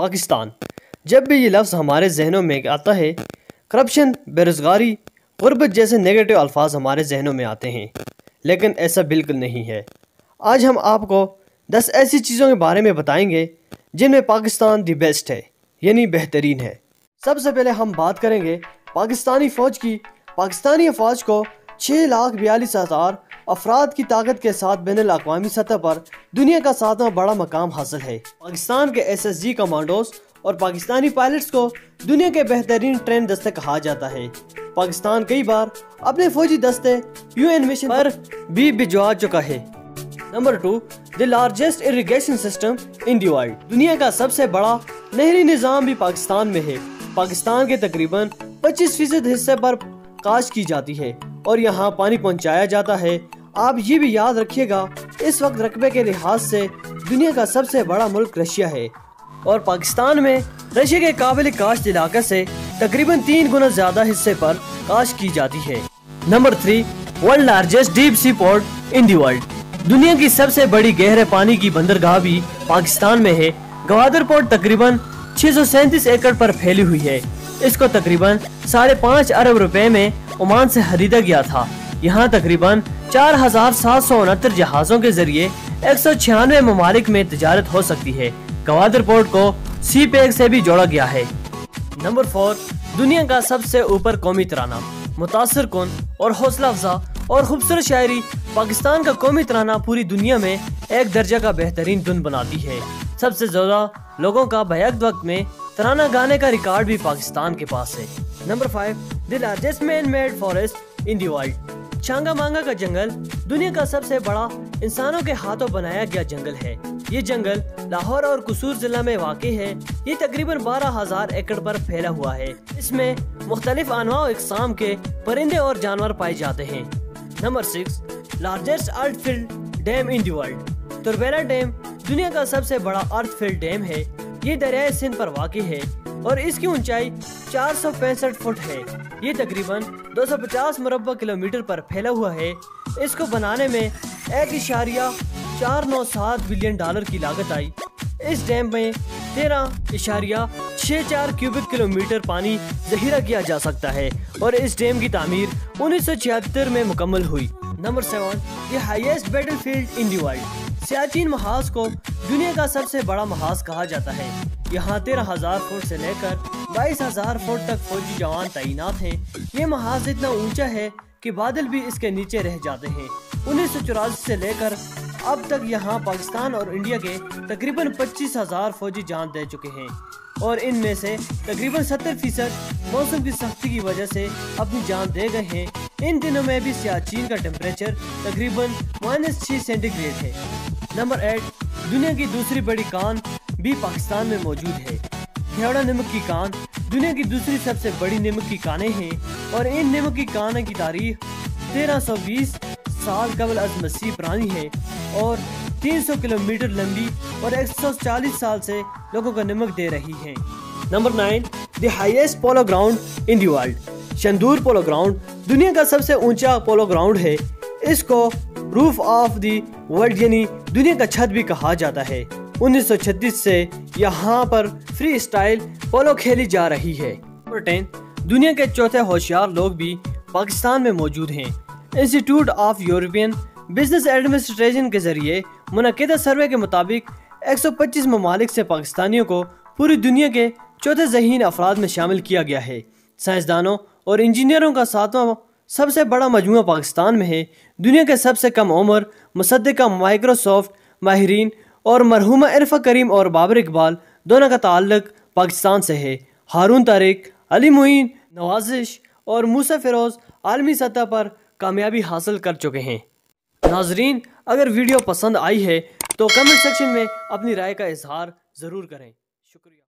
پاکستان۔ جب بھی یہ لفظ ہمارے ذہنوں میں آتا ہے، کرپشن، بے روزگاری، غربت جیسے نیگیٹو الفاظ ہمارے ذہنوں میں آتے ہیں، لیکن ایسا بالکل نہیں ہے۔ آج ہم آپ کو 10 ایسی چیزوں کے بارے میں بتائیں گے جن میں پاکستان دی بیسٹ ہے، یعنی بہترین ہے۔ سب سے پہلے ہم بات کریں گے پاکستانی فوج کی۔ پاکستانی فوج کو 6,42,000 افراد کی طاقت کے ساتھ بین الاقوامی سطح پر دنیا کا 7واں بڑا مقام حاصل ہے۔ پاکستان کے SSG کمانڈوز اور پاکستانی پائلٹس کو دنیا کے بہترین ٹرین دستے کہا جاتا ہے۔ پاکستان کئی بار اپنے فوجی دستے UN مشن پر بھی بھجوا چکا ہے۔ Number 2، the largest irrigation system in the world. دنیا کا سب سے بڑا نہری نظام بھی پاکستان میں ہے۔ پاکستان کے تقریباً 25% حصے پر کاشت کی جاتی ہے اور یہاں پانی پہنچایا جاتا ہے۔ آپ یہ بھی یاد رکھیے گا، اس وقت رقبے کے لحاظ سے دنیا کا سب سے بڑا ملک رشیا ہے اور پاکستان میں رشیا کے قابل کاشت علاقے سے تقریباً 3 گنا زیادہ حصے پر کاشت کی جاتی ہے۔ Number 3، world largest deep sea port in the world. دنیا کی سب سے بڑی گہرے پانی کی بندرگاہ بھی پاکستان میں ہے۔ گوادر پورٹ تقریباً 637 ایکڑ پر پھیلی ہوئی ہے۔ اس کو تقریباً 5.5 ارب روپے میں عمان سے خریدا گیا تھا۔ یہاں تقریباً 4,769 جہازوں کے ذریعے 196 ممالک میں تجارت ہو سکتی ہے۔ گوادر پورٹ کو سی پیک سے بھی جوڑا گیا ہے۔ نمبر 4، دنیا کا سب سے اوپر قومی ترانہ۔ متاثر کن اور حوصلہ افزا اور خوبصورت شاعری، پاکستان کا قومی ترانہ پوری دنیا میں ایک درجہ کا بہترین دھن بناتی ہے۔ سب سے زیادہ لوگوں کا بیک وقت میں ترانہ گانے کا ریکارڈ بھی پاکستان کے پاس ہے۔ نمبر 5، the largest man made forest in the world. Changa Manga کا جنگل دنیا کا سب سے بڑا انسانوں کے ہاتھوں بنایا گیا جنگل ہے۔ یہ جنگل لاہور اور قصور ضلع میں واقع ہے۔ یہ تقریباً 12,000 ایکڑ پر پھیلا ہوا ہے۔ اس میں مختلف انواع و اقسام کے پرندے اور جانور پائے جاتے ہیں۔ Number 6، largest earth filled dam in the world. Tarbela dam دنیا کا سب سے بڑا ارتھ فلڈ ڈیم ہے۔ یہ دریائے سندھ پر واقع ہے اور اس کی اونچائی 465 فٹ ہے۔ یہ تقریباً 250 مربع کلومیٹر پر پھیلا ہوا ہے۔ اس کو بنانے میں $1.497 بلین کی لاگت آئی۔ اس ڈیم میں 13.64 کیوبک کلومیٹر پانی ذخیرہ کیا جا سکتا ہے اور اس ڈیم کی تعمیر 1976 میں مکمل ہوئی۔ Number 7، the highest battle field in the world. Siachen محاذ کو دنیا کا سب سے بڑا محاذ کہا جاتا ہے۔ یہاں 13,000 فٹ سے لے کر 22,000 فٹ تک فوجی جوان تعینات ہیں۔ یہ محاذ اتنا اونچا ہے کہ بادل بھی اس کے نیچے رہ جاتے ہیں۔ 1984 سے لے کر اب تک یہاں پاکستان اور انڈیا کے تقریباً 25,000 فوجی جان دے چکے ہیں اور ان میں سے تقریباً 70% موسم کی سختی کی وجہ سے اپنی جان دے گئے ہیں۔ ان دنوں میں بھی سیاچین کا ٹیمپریچر تقریباً -6 سینٹی گریڈ ہے۔ نمبر 8، دنیا کی دوسری بڑی کان بھی پاکستان میں موجود ہے۔ کھیوڑا نمک کی کان دنیا کی دوسری سب سے بڑی نمک کی کانیں ہیں اور ان نمک کی کانوں کی تاریخ 1320 سال قبل از مسیح پرانی ہے اور 300 کلومیٹر لمبی اور 140 سال سے لوگوں کو نمک دے رہی ہیں۔ Number 9، the highest polo ground in the world. Shandur polo ground دنیا کا سب سے اونچا پولو گراؤنڈ ہے۔ اس کو روف آف دی ورلڈ یعنی دنیا کا چھت بھی کہا جاتا ہے۔ 1936 سے یہاں پر فری اسٹائل پولو کھیلی جا رہی ہے۔ نمبر 10، دنیا کے چوتھے ہوشیار لوگ بھی پاکستان میں موجود ہیں۔ Institute of European business administration کے ذریعے منعقدہ سروے کے مطابق 125 ممالک سے پاکستانیوں کو پوری دنیا کے چوتھے ذہین افراد میں شامل کیا گیا ہے۔ سائنسدانوں اور انجینئروں کا 7واں سب سے بڑا مجموعہ پاکستان میں ہے۔ دنیا کے سب سے کم عمر مصدقہ مائکروسافٹ ماہرین اور مرحومہ عرفہ کریم اور بابر اقبال دونوں کا تعلق پاکستان سے ہے۔ ہارون طارق، علی معین، نوازش اور موسیٰ فیروز عالمی سطح پر کامیابی حاصل کر چکے ہیں۔ ناظرین، اگر ویڈیو پسند آئی ہے تو کمنٹ سیکشن میں اپنی رائے کا اظہار ضرور کریں۔ شکریہ۔